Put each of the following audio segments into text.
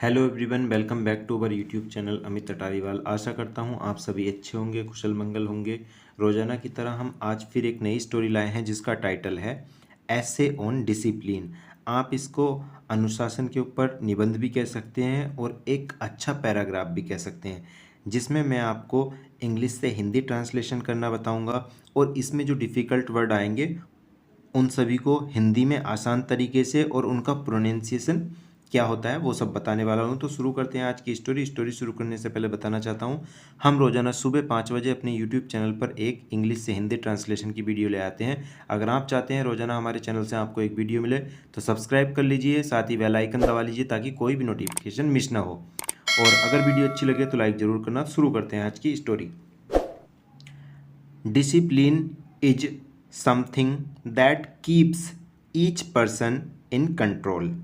Hello everyone, welcome back to our YouTube channel Amit Atariwal. आशा करता हूँ आप सभी अच्छे होंगे, कुशल मंगल होंगे। रोजाना की तरह हम आज फिर एक नई स्टोरी लाए हैं जिसका टाइटल है ऐसे ऑन डिसिप्लिन। आप इसको अनुशासन के ऊपर निबंध भी कह सकते हैं और एक अच्छा पैराग्राफ भी कह सकते हैं, जिसमें मैं आपको इंग्लिश से हिंदी ट्रांसलेशन करना बताऊंगा और इसमें जो डिफ़िकल्ट वर्ड आएंगे उन सभी को हिंदी में आसान तरीके से और उनका प्रोनाउंसिएशन क्या होता है वो सब बताने वाला हूँ। तो शुरू करते हैं आज की स्टोरी शुरू करने से पहले बताना चाहता हूँ, हम रोजाना सुबह 5 बजे अपने यूट्यूब चैनल पर एक इंग्लिश से हिंदी ट्रांसलेशन की वीडियो ले आते हैं। अगर आप चाहते हैं रोजाना हमारे चैनल से आपको एक वीडियो मिले तो सब्सक्राइब कर लीजिए, साथ ही बेल आइकन दबा लीजिए ताकि कोई भी नोटिफिकेशन मिस ना हो। और अगर वीडियो अच्छी लगे तो लाइक ज़रूर करना। शुरू करते हैं आज की story. Discipline is something that keeps each person in control.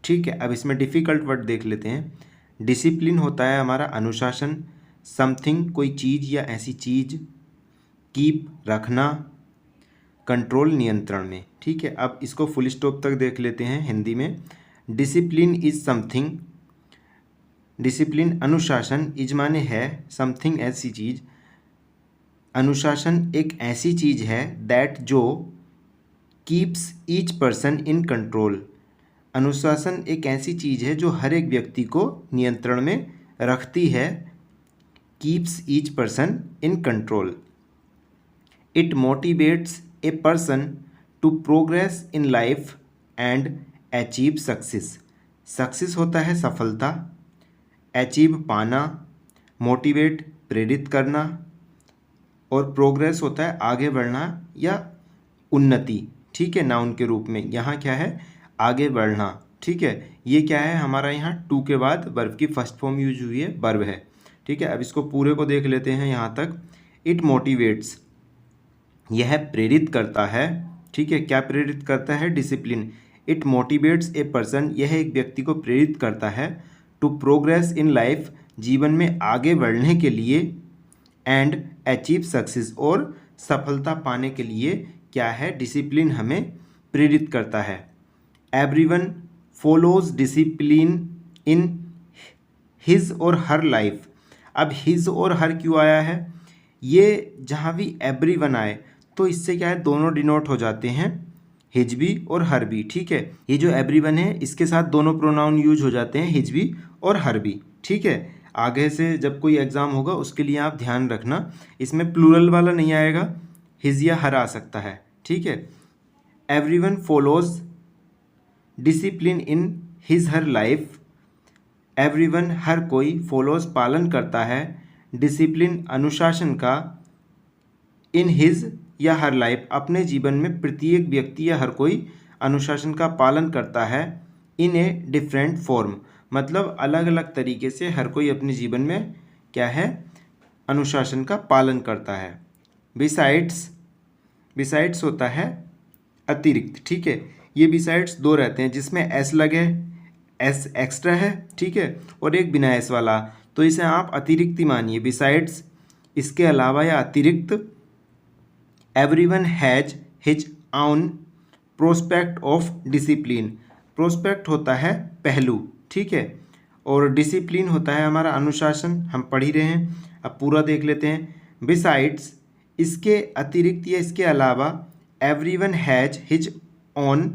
ठीक है, अब इसमें डिफ़िकल्ट वर्ड देख लेते हैं। डिसिप्लिन होता है हमारा अनुशासन, समथिंग कोई चीज़ या ऐसी चीज़, कीप रखना, कंट्रोल नियंत्रण में। ठीक है, अब इसको फुल स्टॉप तक देख लेते हैं हिंदी में। डिसिप्लिन इज समथिंग, डिसिप्लिन अनुशासन, इज माने है, समथिंग ऐसी चीज़, अनुशासन एक ऐसी चीज़ है, दैट जो, keeps each person in control, अनुशासन एक ऐसी चीज़ है जो हर एक व्यक्ति को नियंत्रण में रखती है। Keeps each person in control. It motivates a person to progress in life and achieve success. Success होता है सफलता, अचीव पाना, मोटिवेट प्रेरित करना, और प्रोग्रेस होता है आगे बढ़ना या उन्नति। ठीक है, नाउन के रूप में यहाँ क्या है, आगे बढ़ना। ठीक है, ये क्या है हमारा, यहाँ टू के बाद वर्ब की फर्स्ट फॉर्म यूज हुई है, वर्ब है। ठीक है, अब इसको पूरे को देख लेते हैं यहाँ तक। इट मोटिवेट्स, यह प्रेरित करता है। ठीक है, क्या प्रेरित करता है, discipline. It motivates a person, यह एक व्यक्ति को प्रेरित करता है, टू प्रोग्रेस इन लाइफ, जीवन में आगे बढ़ने के लिए, एंड अचीव सक्सेस, और सफलता पाने के लिए क्या है, डिसिप्लिन हमें प्रेरित करता है। Everyone follows discipline in his और हर लाइफ। अब हिज और हर क्यों आया है, ये जहाँ भी एवरीवन आए तो इससे क्या है, दोनों डिनोट हो जाते हैं, हिज भी और हर भी। ठीक है, ये जो एवरीवन है इसके साथ दोनों प्रोनाउन यूज हो जाते हैं, हिज भी और हर भी। ठीक है, आगे से जब कोई एग्जाम होगा उसके लिए आप ध्यान रखना, इसमें प्लूरल वाला नहीं आएगा, हिज या हर आ सकता है। ठीक है, everyone follows discipline in his her life. Everyone हर कोई, फॉलोज पालन करता है, डिसिप्लिन अनुशासन का, इन हिज या हर लाइफ अपने जीवन में प्रत्येक व्यक्ति या हर कोई अनुशासन का पालन करता है, इन ए डिफरेंट फॉर्म, मतलब अलग अलग तरीके से हर कोई अपने जीवन में क्या है, अनुशासन का पालन करता है। बिसाइड्स, बिसाइड्स होता है अतिरिक्त। ठीक है, ये बिसाइड्स दो रहते हैं जिसमें एस लगे, एस एक्स्ट्रा है। ठीक है, और एक बिना एस वाला, तो इसे आप अतिरिक्त ही मानिए, बिसाइड्स, इसके अलावा या अतिरिक्त। Everyone has his own prospect of discipline, prospect होता है पहलू। ठीक है, और डिसिप्लिन होता है हमारा अनुशासन, हम पढ़ ही रहे हैं। अब पूरा देख लेते हैं। बिसाइड्स, इसके अतिरिक्त या इसके अलावा, everyone has his own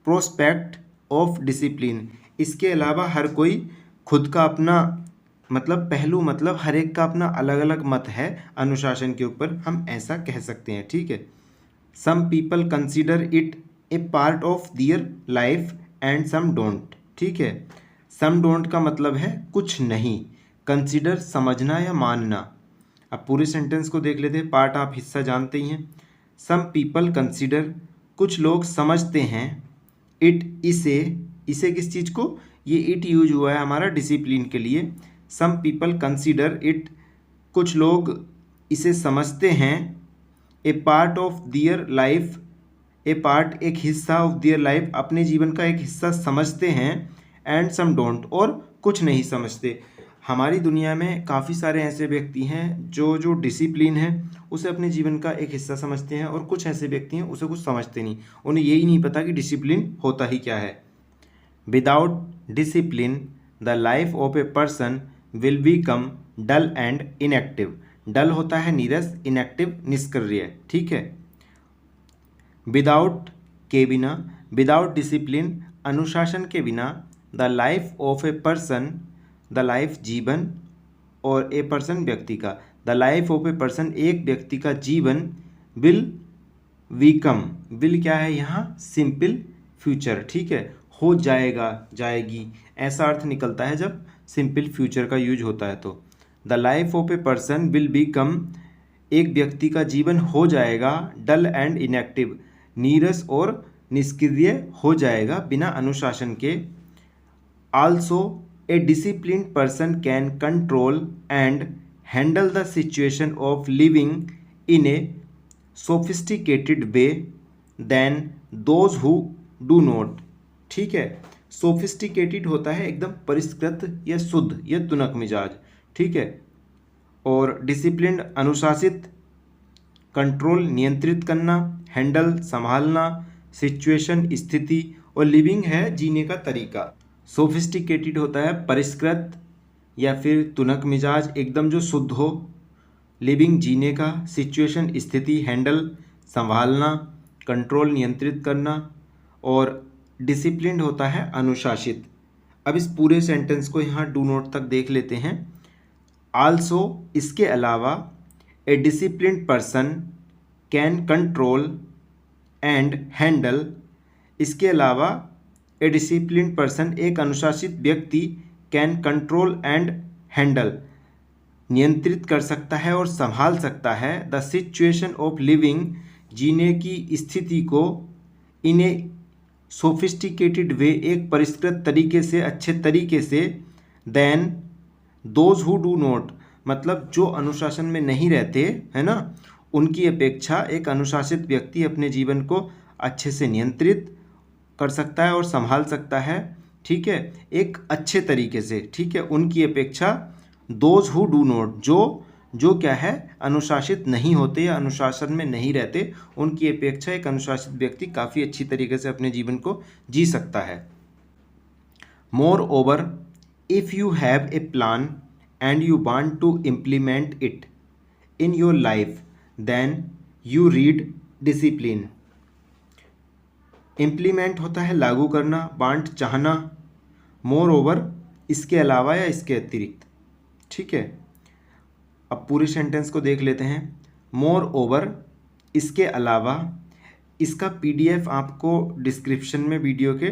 prospect of discipline, इसके अलावा हर कोई खुद का अपना, मतलब पहलू, मतलब हर एक का अपना अलग अलग मत है अनुशासन के ऊपर, हम ऐसा कह सकते हैं। ठीक है, some people consider it a part of their life and some don't. ठीक है, सम डोंट का मतलब है कुछ नहीं, कंसिडर समझना या मानना। अब पूरे सेंटेंस को देख लेते हैं, पार्ट आप हिस्सा जानते ही हैं। सम पीपल कंसिडर, कुछ लोग समझते हैं, इट इसे, इसे किस चीज़ को, ये इट यूज हुआ है हमारा डिसिप्लिन के लिए। सम पीपल कंसिडर इट, कुछ लोग इसे समझते हैं, a part of their life, a part एक हिस्सा, ऑफ दियर लाइफ अपने जीवन का एक हिस्सा समझते हैं, एंड सम डोंट और कुछ नहीं समझते। हमारी दुनिया में काफ़ी सारे ऐसे व्यक्ति हैं जो जो डिसिप्लिन है उसे अपने जीवन का एक हिस्सा समझते हैं, और कुछ ऐसे व्यक्ति हैं उसे कुछ समझते नहीं, उन्हें यही नहीं पता कि डिसिप्लिन होता ही क्या है। Without discipline the life of a person will become dull and inactive. Dull होता है नीरस, इनएक्टिव निष्क्रिय, ठीक है। विदाउट के बिना, विदाउट डिसिप्लिन अनुशासन के बिना, the life of a person, the life जीवन, और ए पर्सन व्यक्ति का, the life of a person एक व्यक्ति का जीवन, विल बिकम, विल क्या है यहाँ सिंपल फ्यूचर, ठीक है, हो जाएगा, जाएगी, ऐसा अर्थ निकलता है जब सिंपल फ्यूचर का यूज होता है तो। The life of a person will become, एक व्यक्ति का जीवन हो जाएगा, डल एंड इनएक्टिव, नीरस और निष्क्रिय हो जाएगा बिना अनुशासन के। Also a disciplined person can control and handle the situation of living in a sophisticated way then those who do not, ठीक है। सोफिस्टिकेटेड होता है एकदम परिष्कृत या शुद्ध या तुनक मिजाज, ठीक है। और डिसिप्लिन्ड अनुशासित, कंट्रोल नियंत्रित करना, हैंडल संभालना, सिचुएशन स्थिति, और लिविंग है जीने का तरीका। सोफिस्टिकेटेड होता है परिष्कृत या फिर तुनक मिजाज, एकदम जो शुद्ध हो, लिविंग जीने का, सिचुएशन स्थिति हैंडल संभालना, कंट्रोल नियंत्रित करना, और डिसिप्लिन्ड होता है अनुशासित। अब इस पूरे सेंटेंस को यहाँ डू नोट तक देख लेते हैं। आल्सो इसके अलावा, a disciplined person can control and handle, इसके अलावा ए डिसिप्लिन्ड पर्सन एक अनुशासित व्यक्ति, कैन कंट्रोल एंड हैंडल नियंत्रित कर सकता है और संभाल सकता है, द सिचुएशन ऑफ लिविंग जीने की स्थिति को, इन ए सोफिस्टिकेटेड वे एक परिष्कृत तरीके से, अच्छे तरीके से, then those who do not, मतलब जो अनुशासन में नहीं रहते है ना, उनकी अपेक्षा एक अनुशासित व्यक्ति अपने जीवन को अच्छे से नियंत्रित कर सकता है और संभाल सकता है, ठीक है, एक अच्छे तरीके से, ठीक है, उनकी अपेक्षा दोज हु डू नॉट, जो क्या है अनुशासित नहीं होते या अनुशासन में नहीं रहते, उनकी अपेक्षा एक अनुशासित व्यक्ति काफ़ी अच्छी तरीके से अपने जीवन को जी सकता है। Moreover, if you have a plan and you want to implement it in your life then you read discipline. Implement होता है लागू करना, वांट चाहना, मोर ओवर इसके अलावा या इसके अतिरिक्त, ठीक है। अब पूरे सेंटेंस को देख लेते हैं। मोर ओवर इसके अलावा, इसका PDF आपको डिस्क्रिप्शन में वीडियो के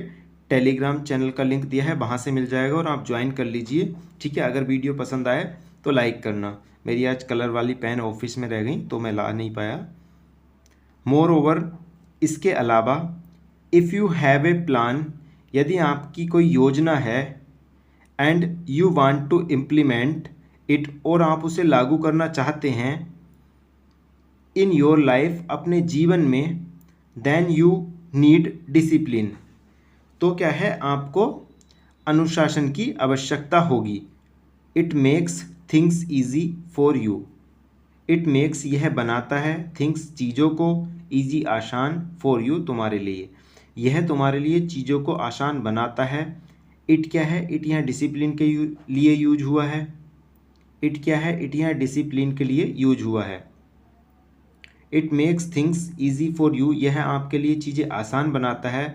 टेलीग्राम चैनल का लिंक दिया है, वहाँ से मिल जाएगा और आप ज्वाइन कर लीजिए, ठीक है। अगर वीडियो पसंद आए तो लाइक करना। मेरी आज कलर वाली पेन ऑफिस में रह गई तो मैं ला नहीं पाया। मोर ओवर इसके अलावा, if you have a plan, यदि आपकी कोई योजना है, and you want to implement it, और आप उसे लागू करना चाहते हैं, इन योर लाइफ अपने जीवन में, देन यू नीड डिसिप्लिन, तो क्या है आपको अनुशासन की आवश्यकता होगी। It makes things easy for you, it makes यह बनाता है, थिंग्स चीज़ों को, ईजी आसान, फॉर यू तुम्हारे लिए, यह तुम्हारे लिए चीज़ों को आसान बनाता है। इट क्या है, इट यहाँ डिसिप्लिन के लिए यूज हुआ है। इट क्या है, इट यहाँ डिसिप्लिन के लिए यूज हुआ है। It makes things easy for you, यह आपके लिए चीज़ें आसान बनाता है।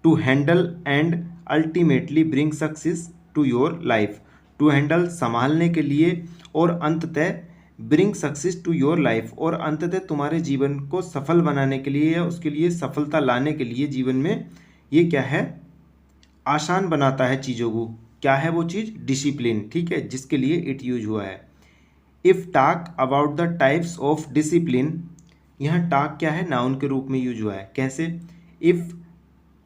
To handle and ultimately bring success to your life, to handle संभालने के लिए, और अंततः bring success to your life, और अंततः तुम्हारे जीवन को सफल बनाने के लिए या उसके लिए सफलता लाने के लिए जीवन में, ये क्या है आसान बनाता है चीज़ों को। क्या है वो चीज़, डिसिप्लिन, ठीक है, जिसके लिए इट यूज हुआ है। If talk about the types of discipline, यहाँ टॉक क्या है नाउन के रूप में यूज हुआ है। कैसे, if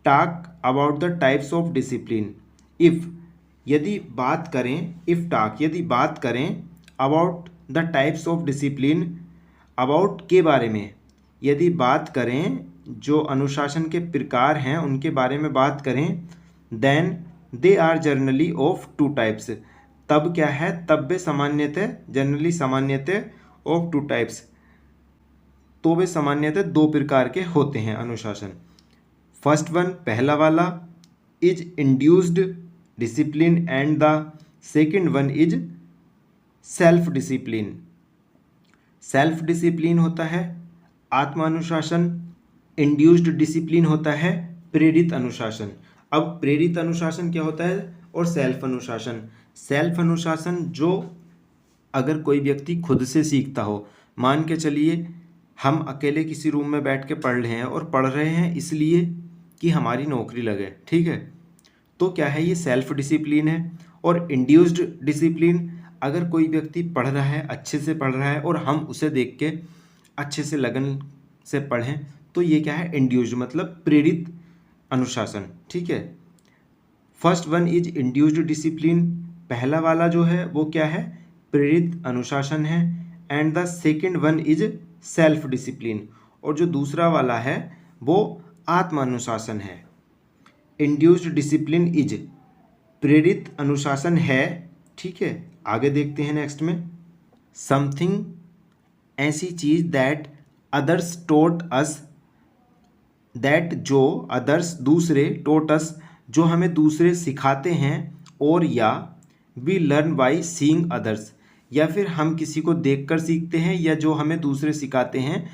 talk about the types of discipline, if यदि बात करें, इफ़ टॉक यदि बात करें, about the types of discipline about के बारे में, यदि बात करें जो अनुशासन के प्रकार हैं उनके बारे में बात करें, then they are generally of two types, तब क्या है, तब वे सामान्यतः, जनरली सामान्यतः, ऑफ टू टाइप्स, तो वे सामान्यतः दो प्रकार के होते हैं अनुशासन। फर्स्ट वन पहला वाला, is induced discipline and the second one is self discipline. Self discipline होता है आत्म अनुशासन, इंड्यूस्ड डिसिप्लिन होता है प्रेरित अनुशासन। अब प्रेरित अनुशासन क्या होता है और सेल्फ अनुशासन। सेल्फ अनुशासन जो अगर कोई व्यक्ति खुद से सीखता हो, मान के चलिए हम अकेले किसी रूम में बैठ के पढ़ रहे हैं और पढ़ रहे हैं इसलिए कि हमारी नौकरी लगे, ठीक है, तो क्या है ये सेल्फ डिसिप्लिन है। और इंड्यूस्ड डिसिप्लिन, अगर कोई व्यक्ति पढ़ रहा है, अच्छे से पढ़ रहा है और हम उसे देख के अच्छे से लगन से पढ़ें, तो ये क्या है इंड्यूस्ड, मतलब प्रेरित अनुशासन, ठीक है। First one is induced discipline, पहला वाला जो है वो क्या है प्रेरित अनुशासन है। And the second one is self discipline, और जो दूसरा वाला है वो आत्म अनुशासन है। इंड्यूस्ड डिसिप्लिन इज प्रेरित अनुशासन है, ठीक है। आगे देखते हैं नेक्स्ट में, समथिंग ऐसी चीज that others taught us, that जो अदर्स दूसरे, टोट अस जो हमें दूसरे सिखाते हैं, और या we learn by seeing others, या फिर हम किसी को देखकर सीखते हैं या जो हमें दूसरे सिखाते हैं,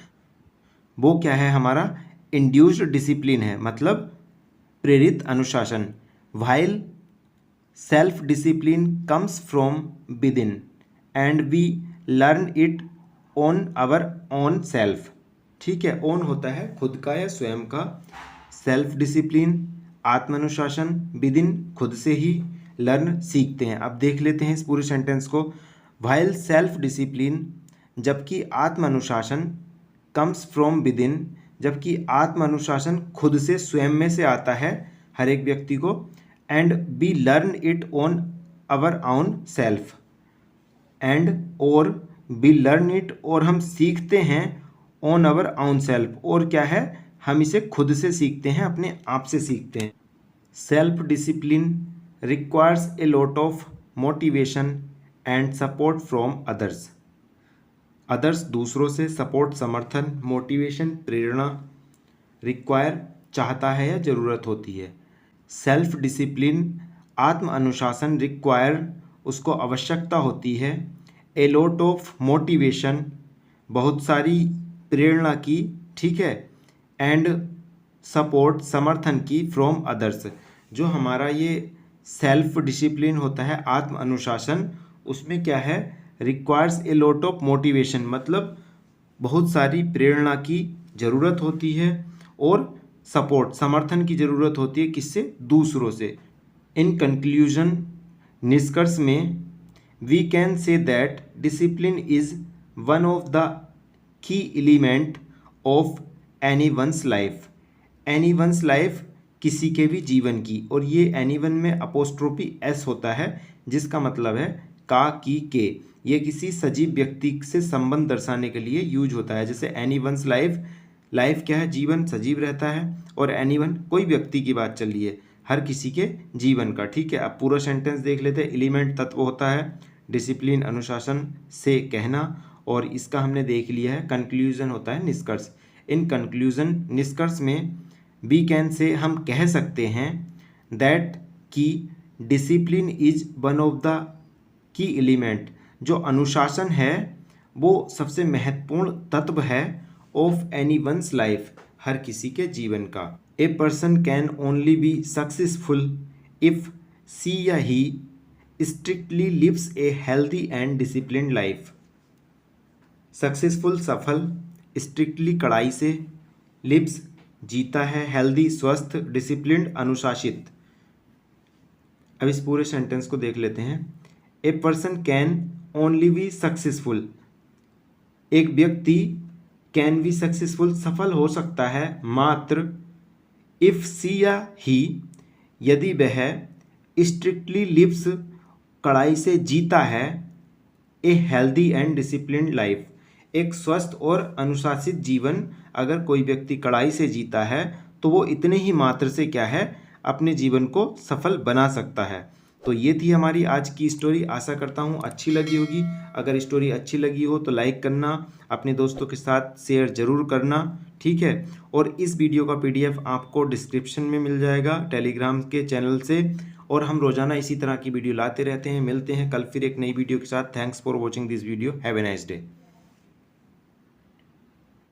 वो क्या है हमारा इंड्यूस्ड डिसिप्लिन है, मतलब प्रेरित अनुशासन। While self discipline comes from within and we learn it on our own self, ठीक है। ओन होता है खुद का या स्वयं का, सेल्फ डिसिप्लिन आत्म अनुशासन, विद इन खुद से ही, लर्न सीखते हैं। अब देख लेते हैं इस पूरे सेंटेंस को। व्हाइल सेल्फ डिसिप्लिन जबकि आत्म अनुशासन, कम्स फ्रॉम विद इन जबकि आत्म अनुशासन खुद से स्वयं में से आता है हर एक व्यक्ति को, and we learn it on our own self, and और वी लर्न इट और हम सीखते हैं ऑन आवर ओन सेल्फ, और क्या है हम इसे खुद से सीखते हैं, अपने आप से सीखते हैं। Self discipline requires a lot of motivation and support from others. Others दूसरों से, सपोर्ट समर्थन, मोटिवेशन प्रेरणा, रिक्वायर चाहता है या ज़रूरत होती है। सेल्फ डिसिप्लिन आत्म अनुशासन रिक्वायर उसको आवश्यकता होती है, ए लॉट ऑफ मोटिवेशन बहुत सारी प्रेरणा की, ठीक है, एंड सपोर्ट समर्थन की, फ्रॉम अदर्स जो हमारा ये सेल्फ डिसिप्लिन होता है आत्म अनुशासन, उसमें क्या है requires a lot of motivation, मतलब बहुत सारी प्रेरणा की ज़रूरत होती है और सपोर्ट समर्थन की ज़रूरत होती है, किससे दूसरों से। इन कंक्लूजन निष्कर्ष में we can say that discipline is one of the key element of anyone's life. Anyone's life किसी के भी जीवन की, और ये एनी वन में अपोस्ट्रोफी एस होता है जिसका मतलब है का की के, ये किसी सजीव व्यक्ति से संबंध दर्शाने के लिए यूज होता है। जैसे एनी वंस लाइफ, लाइफ क्या है जीवन, सजीव रहता है, और एनी वन कोई व्यक्ति की बात चल रही है, हर किसी के जीवन का, ठीक है। अब पूरा सेंटेंस देख लेते हैं। एलिमेंट तत्व होता है, डिसिप्लिन अनुशासन से कहना, और इसका हमने देख लिया है। कंक्लूजन होता है निष्कर्ष। इन कंक्लूजन निष्कर्ष में वी कैन से हम कह सकते हैं दैट कि discipline is one of the key element, जो अनुशासन है वो सबसे महत्वपूर्ण तत्व है ऑफ एनी वंस लाइफ, हर किसी के जीवन का। A person can only be successful if she या he strictly lives a healthy and disciplined life. Successful सफल, स्ट्रिक्टली कड़ाई से, लिव्स जीता है, हेल्दी स्वस्थ, डिसिप्लिन्ड अनुशासित। अब इस पूरे सेंटेंस को देख लेते हैं। ए person can only be successful, एक व्यक्ति कैन बी सक्सेसफुल सफल हो सकता है मात्र, इफ सी या ही यदि वह स्ट्रिक्टली लिव्स कड़ाई से जीता है, ए हेल्दी एंड डिसिप्लिन्ड लाइफ, एक स्वस्थ और अनुशासित जीवन अगर कोई व्यक्ति कड़ाई से जीता है तो वो इतने ही मात्र से क्या है अपने जीवन को सफल बना सकता है। तो ये थी हमारी आज की स्टोरी। आशा करता हूँ अच्छी लगी होगी। अगर स्टोरी अच्छी लगी हो तो लाइक करना, अपने दोस्तों के साथ शेयर ज़रूर करना, ठीक है। और इस वीडियो का PDF आपको डिस्क्रिप्शन में मिल जाएगा टेलीग्राम के चैनल से, और हम रोजाना इसी तरह की वीडियो लाते रहते हैं। मिलते हैं कल फिर एक नई वीडियो के साथ। Thanks for watching this video. Have a nice day.